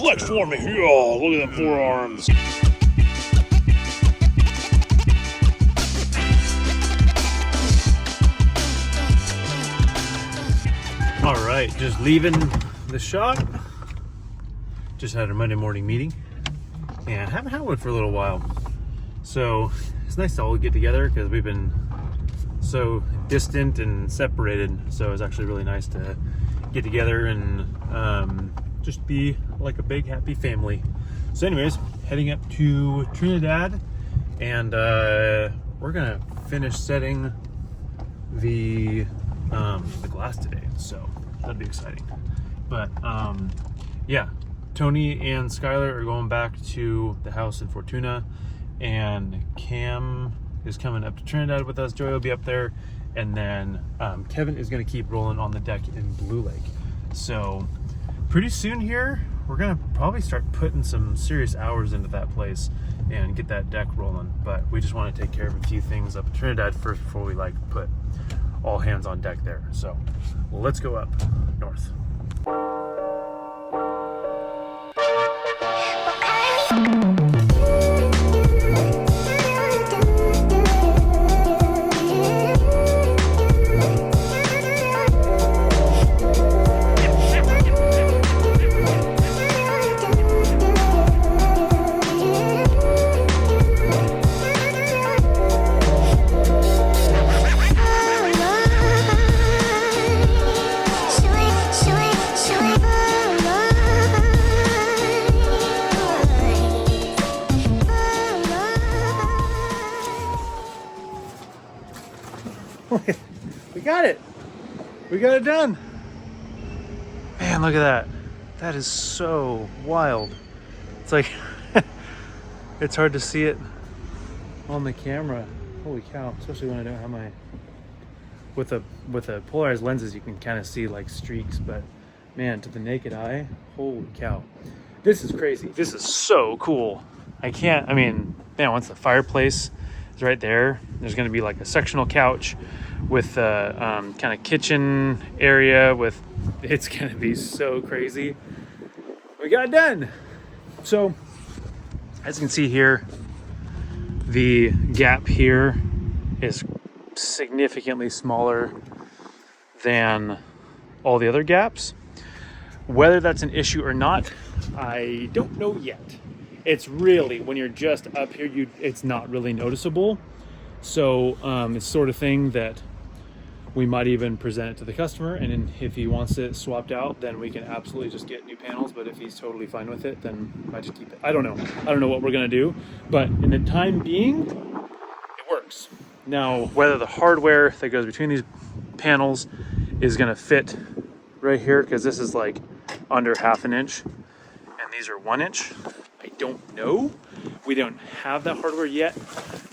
Flex for me. Yeah, look at them forearms. All right, just leaving the shop. Just had a Monday morning meeting and haven't had one for a little while. So it's nice to all get together because we've been so distant and separated. So it's actually really nice to get together and just be like a big happy family. So anyways, heading up to Trinidad, and we're gonna finish setting the glass today, so that'd be exciting. But yeah, Tony and Skylar are going back to the house in Fortuna, and Cam is coming up to Trinidad with us. Joy will be up there, and then Kevin is going to keep rolling on the deck in Blue Lake. So pretty soon here, we're going to probably start putting some serious hours into that place and get that deck rolling. But we just want to take care of a few things up in Trinidad first before we like put all hands on deck there. So let's go up north. We got it. We got it done. Man, look at that. That is so wild. It's like, it's hard to see it on the camera. Holy cow, especially when I don't have my, with the polarized lenses, you can kind of see like streaks, but man, to the naked eye, holy cow. This is crazy. This is so cool. I mean, man, once the fireplace is right there, there's gonna be like a sectional couch with a kind of kitchen area with, it's gonna be so crazy. We got it done. So as you can see here, the gap here is significantly smaller than all the other gaps. Whether that's an issue or not, I don't know yet. It's really, when you're just up here, it's not really noticeable. So it's sort of thing that we might even present it to the customer, and then if he wants it swapped out, then we can absolutely just get new panels. But if he's totally fine with it, then we might just keep it. I don't know what we're gonna do, but in the time being, it works. Now, whether the hardware that goes between these panels is gonna fit right here, because this is like under 1/2 inch, and these are 1 inch, I don't know. We don't have that hardware yet,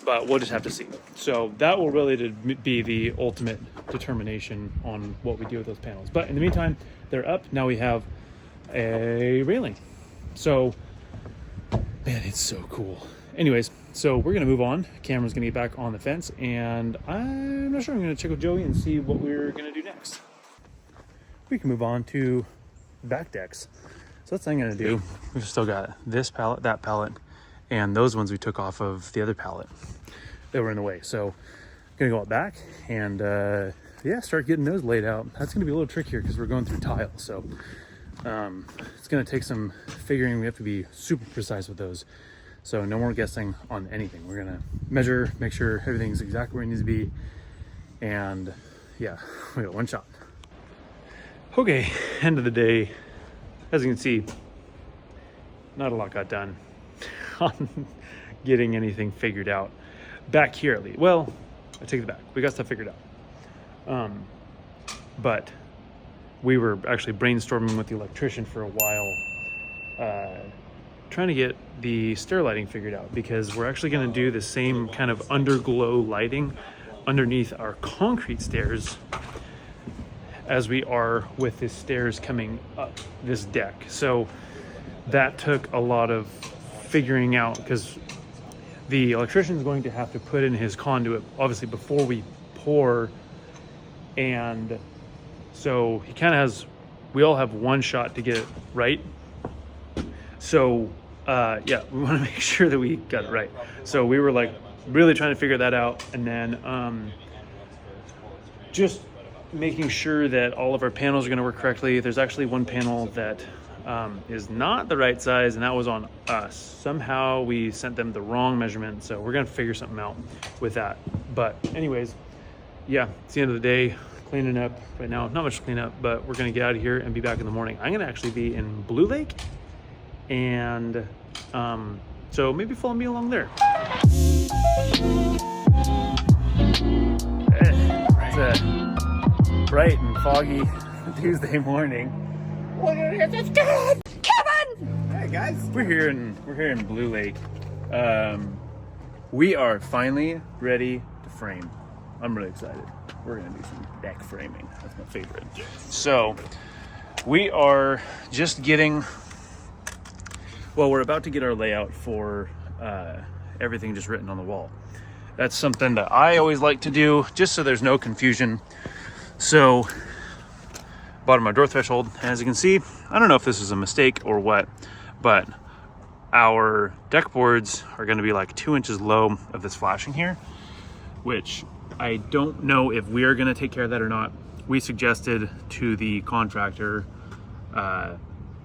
but we'll just have to see. So that will really be the ultimate determination on what we do with those panels. But in the meantime, they're up. Now we have a railing. So, man, it's so cool. Anyways, so we're gonna move on. Cameron's gonna get back on the fence, and I'm not sure. I'm gonna check with Joey and see what we're gonna do next. We can move on to back decks. So that's what I'm gonna do. We've still got this pallet, that pallet, and those ones we took off of the other pallet that were in the way. So I'm gonna go out back and yeah, start getting those laid out. That's gonna be a little trickier because we're going through tile. So it's gonna take some figuring. We have to be super precise with those. So no more guessing on anything. We're gonna measure, make sure everything's exactly where it needs to be. And yeah, we got one shot. Okay, end of the day. As you can see, not a lot got done on getting anything figured out back here at least. Well, I take it back. We got stuff figured out. But we were actually brainstorming with the electrician for a while, trying to get the stair lighting figured out, because we're actually going to do the same kind of underglow lighting underneath our concrete stairs as we are with the stairs coming up this deck. So that took a lot of figuring out, because the electrician is going to have to put in his conduit obviously before we pour, and so he kind of has, we all have one shot to get it right, So yeah, we want to make sure that we got it right. So we were like really trying to figure that out, and then just making sure that all of our panels are going to work correctly. There's actually one panel that is not the right size, and that was on us. Somehow we sent them the wrong measurement, so we're going to figure something out with that. But anyways, yeah, it's the end of the day. Cleaning up right now. Not much to clean up, but we're going to get out of here and be back in the morning. I'm going to actually be in Blue Lake, and so maybe follow me along there. It's a bright and foggy Tuesday morning. Look at this, it's good, Kevin. Hey guys, we're here in Blue Lake. We are finally ready to frame. I'm really excited. We're gonna do some deck framing. That's my favorite. So we are just getting. Well, we're about to get our layout for everything just written on the wall. That's something that I always like to do, just so there's no confusion. So, bottom of my door threshold, as you can see, I don't know if this is a mistake or what, but our deck boards are going to be like 2 inches low of this flashing here, which I don't know if we are going to take care of that or not. We suggested to the contractor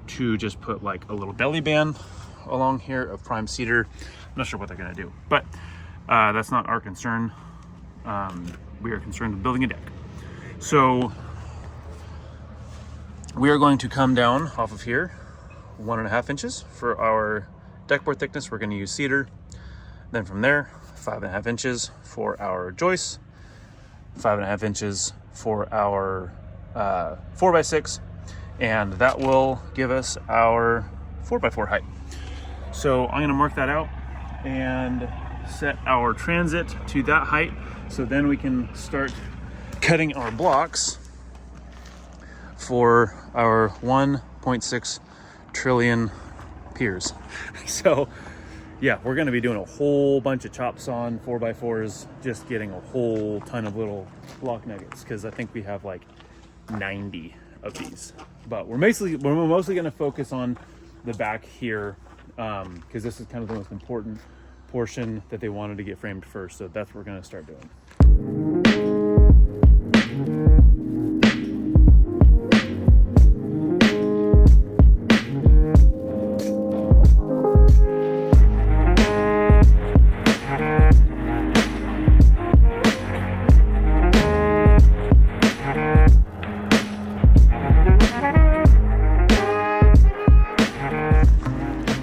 to just put like a little belly band along here of prime cedar. I'm not sure what they're going to do, but that's not our concern. We are concerned with building a deck. So we are going to come down off of here 1.5 inches for our deck board thickness. We're going to use cedar. Then from there, 5.5 inches for our joists, 5.5 inches for our 4x6, and that will give us our 4x4 height. So I'm going to mark that out and set our transit to that height, so then we can start cutting our blocks for our 1.6 trillion piers. So yeah, we're going to be doing a whole bunch of chops on 4x4s, just getting a whole ton of little block nuggets, because I think we have like 90 of these. But we're mostly going to focus on the back here, because this is kind of the most important portion that they wanted to get framed first. So that's what we're going to start doing.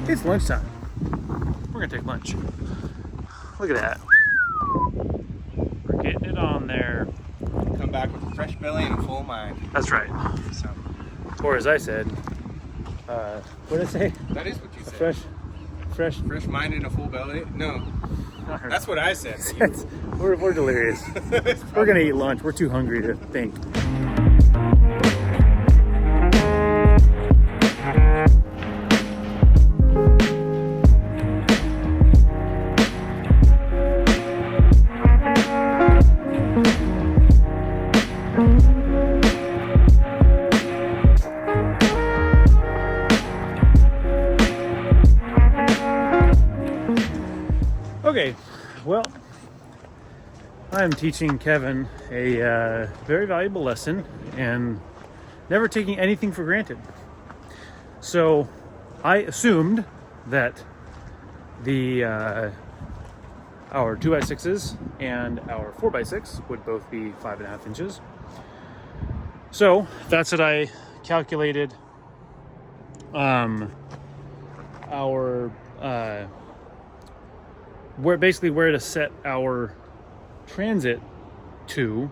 It's lunchtime. We're gonna take lunch. Look at that. We're getting it on there. come back with a fresh belly and a full mind. That's right. So, Or as I said, what did I say? that is what you said. Fresh. Mind and a full belly? No, that's what I said. We're delirious. We're gonna eat lunch. We're too hungry to think. Okay, well, I'm teaching Kevin a very valuable lesson and never taking anything for granted. So I assumed that the our 2x6s and our 4x6 would both be 5.5 inches. So that's what I calculated our where to set our transit to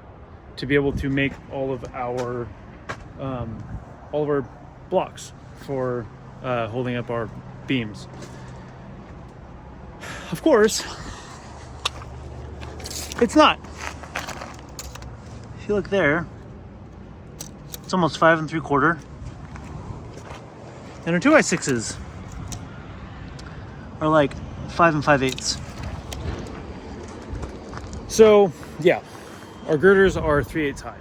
be able to make all of our blocks for holding up our beams. Of course, it's not. If you look there, it's almost 5 3/4, and our 2x6s are like 5 5/8. So yeah, our girders are 3/8 high.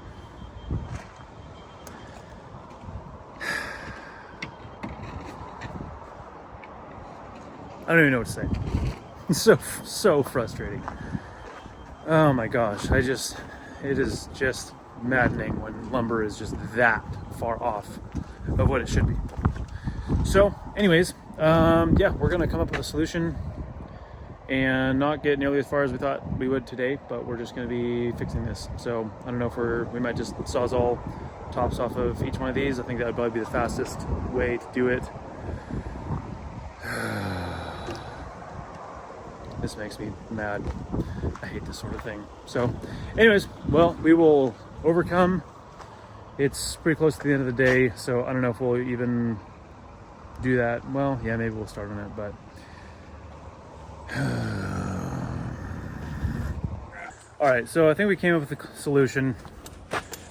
I don't even know what to say. It's so frustrating. Oh my gosh, it is just maddening when lumber is just that far off of what it should be. So anyways, yeah, we're gonna come up with a solution and not get nearly as far as we thought we would today, but we're just gonna be fixing this. So I don't know if we might just sawzall tops off of each one of these. I think that would probably be the fastest way to do it. This makes me mad. I hate this sort of thing. So anyways, well, we will overcome. It's pretty close to the end of the day, so I don't know if we'll even do that. Well, yeah, maybe we'll start on it, but all right, so I think we came up with a solution.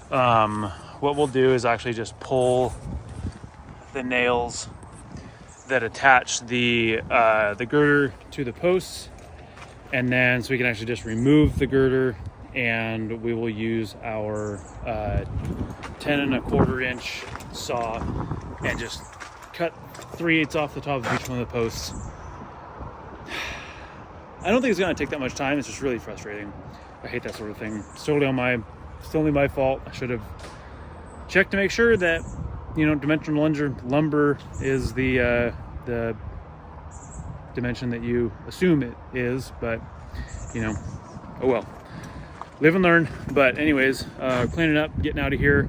What we'll do is actually just pull the nails that attach the girder to the posts, and then so we can actually just remove the girder, and we will use our 10 1/4 inch saw and just cut 3/8 off the top of each one of the posts. I don't think it's gonna take that much time. It's just really frustrating. I hate that sort of thing. It's totally my fault. I should have checked to make sure that, you know, dimensional lumber is the dimension that you assume it is, but you know, oh well, live and learn. But anyways, cleaning up, getting out of here.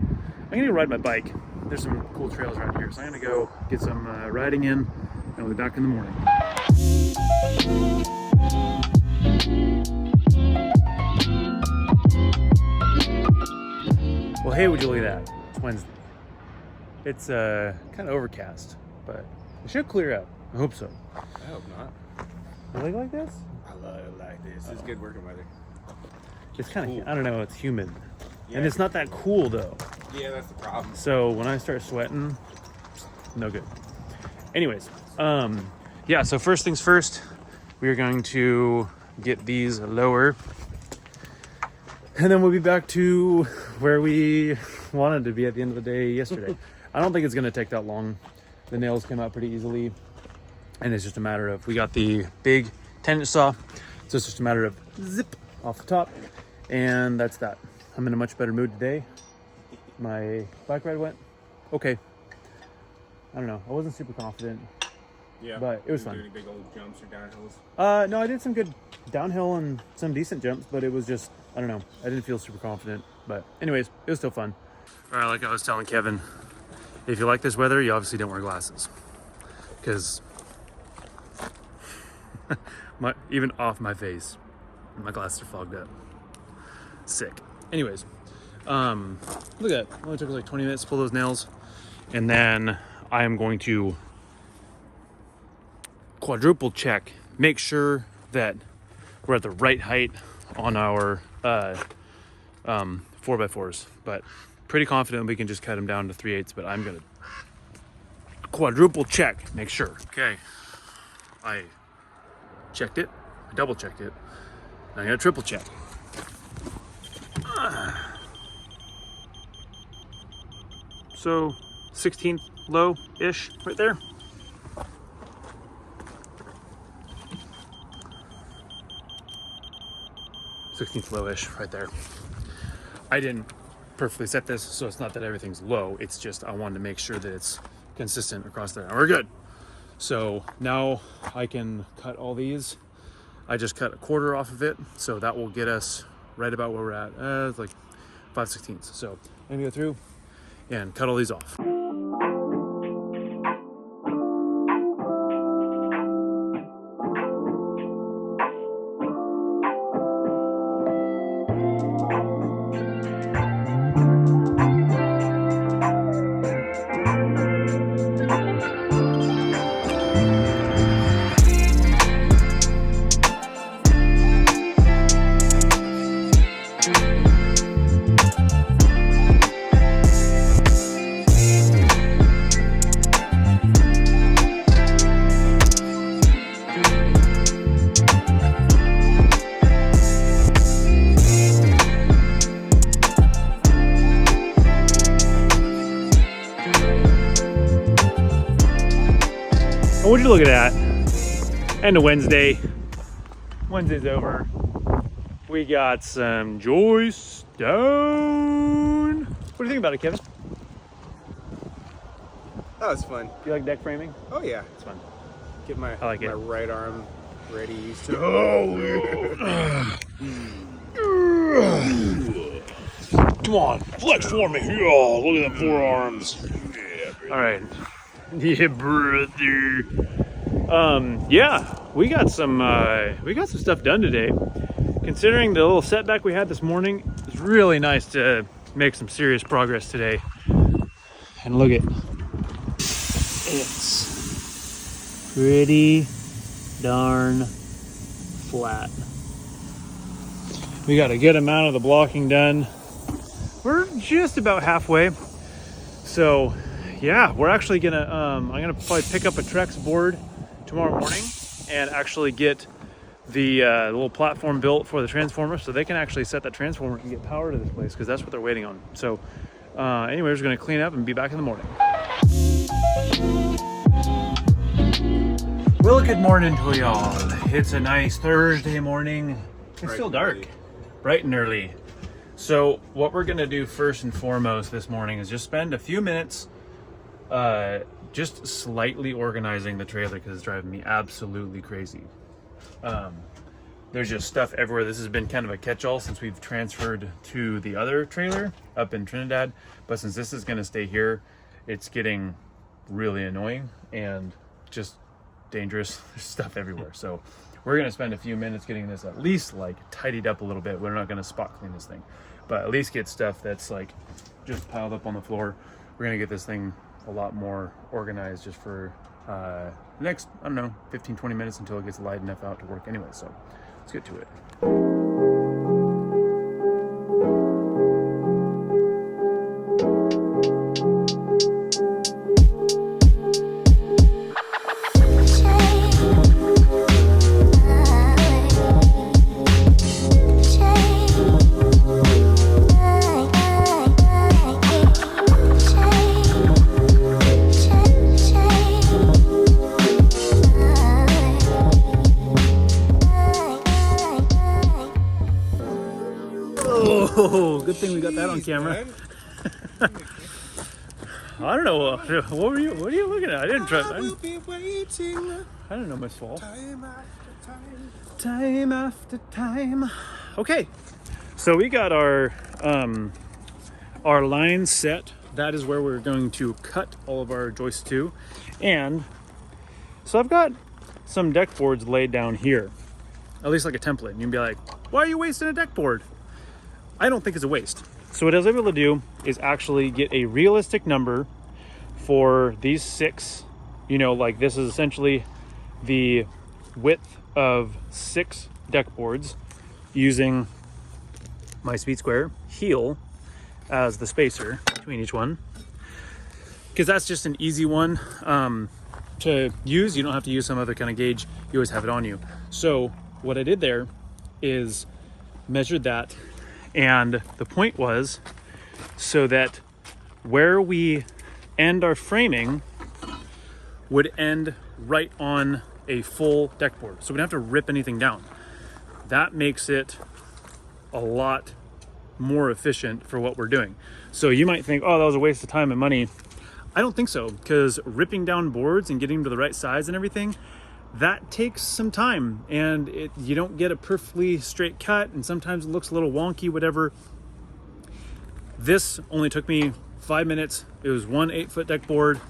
I'm gonna ride my bike. There's some cool trails around here, so I'm gonna go get some riding in, and I'll be back in the morning. Well, hey, would you look at that? It's Wednesday. It's kind of overcast, but it should clear up. I hope so. I hope not. You like this? I love it like this. It's good working weather. It's kind of, cool. I don't know, it's humid. Yeah, and it's not that cool though. Yeah, that's the problem. So when I start sweating, no good. Anyways, yeah, so first things first, we are going to get these lower. And then we'll be back to where we wanted to be at the end of the day yesterday. I don't think it's gonna take that long. The nails came out pretty easily. And it's just a matter of, we got the big 10-inch saw. So it's just a matter of zip off the top. And that's that. I'm in a much better mood today. My bike ride went okay. I don't know, I wasn't super confident. Yeah, but it was fun. Do any big old jumps or downhills? No, I did some good downhill and some decent jumps, but it was just, I don't know, I didn't feel super confident. But anyways, it was still fun. All right, like I was telling Kevin, if you like this weather, you obviously don't wear glasses, because even off my face, my glasses are fogged up. Sick. Anyways, look at that. It only took us like 20 minutes to pull those nails, and then I am going to quadruple check, make sure that we're at the right height on our 4x4s, but pretty confident we can just cut them down to 3/8, but I'm gonna quadruple check, make sure. Okay, I checked it, I double checked it, now I'm gonna triple check. So 16th low-ish right there. Low-ish right there. I didn't perfectly set this, so it's not that everything's low, it's just I wanted to make sure that it's consistent across there. And we're good. So now I can cut all these. I just cut 1/4 off of it, so that will get us right about where we're at. It's like 5/16. So I'm gonna go through and cut all these off. Would you look at that? And a Wednesday. Wednesday's over. We got some Joy Stone. What do you think about it, Kevin? That was fun. Do you like deck framing? Oh yeah, It's fun. get my I like it. right arm ready, used to. Come on, flex for me. Oh, look at them forearms. Yeah, all right. Yeah, brother. Yeah, we got some stuff done today. Considering the little setback we had this morning, it's really nice to make some serious progress today. And look at it's pretty darn flat. We got a good amount of the blocking done. We're just about halfway. So yeah, we're actually gonna I'm gonna probably pick up a Trex board tomorrow morning and actually get the little platform built for the transformer, so they can actually set that transformer and get power to this place, because that's what they're waiting on. So anyway, we're just gonna clean up and be back in the morning. Well, good morning to y'all. It's a nice Thursday morning. It's still dark, bright and early. So what we're gonna do first and foremost this morning is just spend a few minutes just slightly organizing the trailer, because it's driving me absolutely crazy. There's just stuff everywhere. This has been kind of a catch-all since we've transferred to the other trailer up in Trinidad, but since this is going to stay here, it's getting really annoying and just dangerous. There's stuff everywhere. So we're going to spend a few minutes getting this at least like tidied up a little bit. We're not going to spot clean this thing, but at least get stuff that's like just piled up on the floor. We're going to get this thing a lot more organized just for the next, I don't know, 15-20 minutes until it gets light enough out to work anyway. So let's get to it. Oh, good thing we got that on camera. I don't know. What are you looking at? I didn't try. I don't know Miss Fall. Time after time. Okay, so we got our lines set. That is where we're going to cut all of our joists to, and so I've got some deck boards laid down here, at least like a template. And you'd be like, "Why are you wasting a deck board?" I don't think it's a waste. So what I was able to do is actually get a realistic number for these 6, like this is essentially the width of 6 deck boards using my speed square heel as the spacer between each one. Because that's just an easy one to use. You don't have to use some other kind of gauge. You always have it on you. So what I did there is measured that. And the point was so that where we end our framing would end right on a full deck board. So we don't have to rip anything down. That makes it a lot more efficient for what we're doing. So you might think, oh, that was a waste of time and money. I don't think so, because ripping down boards and getting them to the right size and everything, that takes some time, and you don't get a perfectly straight cut, and sometimes it looks a little wonky, whatever. This only took me 5 minutes. It was one 8-foot deck board,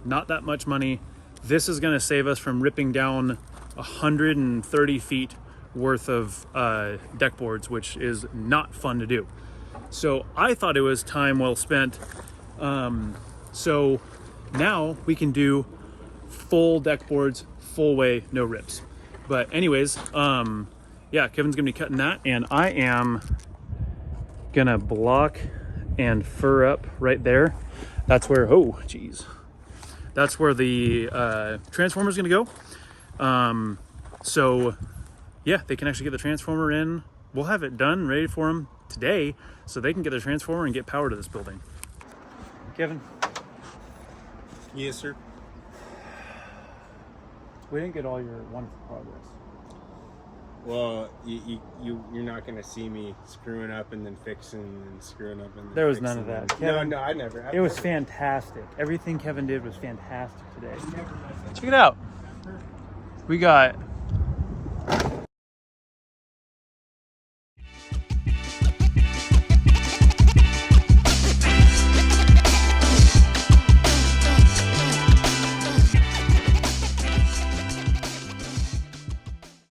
not that much money. This is going to save us from ripping down 130 feet worth of deck boards, which is not fun to do. So I thought it was time well spent. So now we can do full deck boards, full way, no rips. But anyways, yeah, Kevin's gonna be cutting that, and I am gonna block and fur up right there. That's where, oh geez, that's where the transformer is gonna go. So yeah, they can actually get the transformer in. We'll have it done, ready for them today, so they can get the transformer and get power to this building. Kevin? Yes, sir. We didn't get all your wonderful progress. Well, you're not gonna see me screwing up and then fixing and screwing up and then There was fixing none of that. and- Kevin, no, I never. It was fantastic. Everything Kevin did was fantastic today. Check it out. We got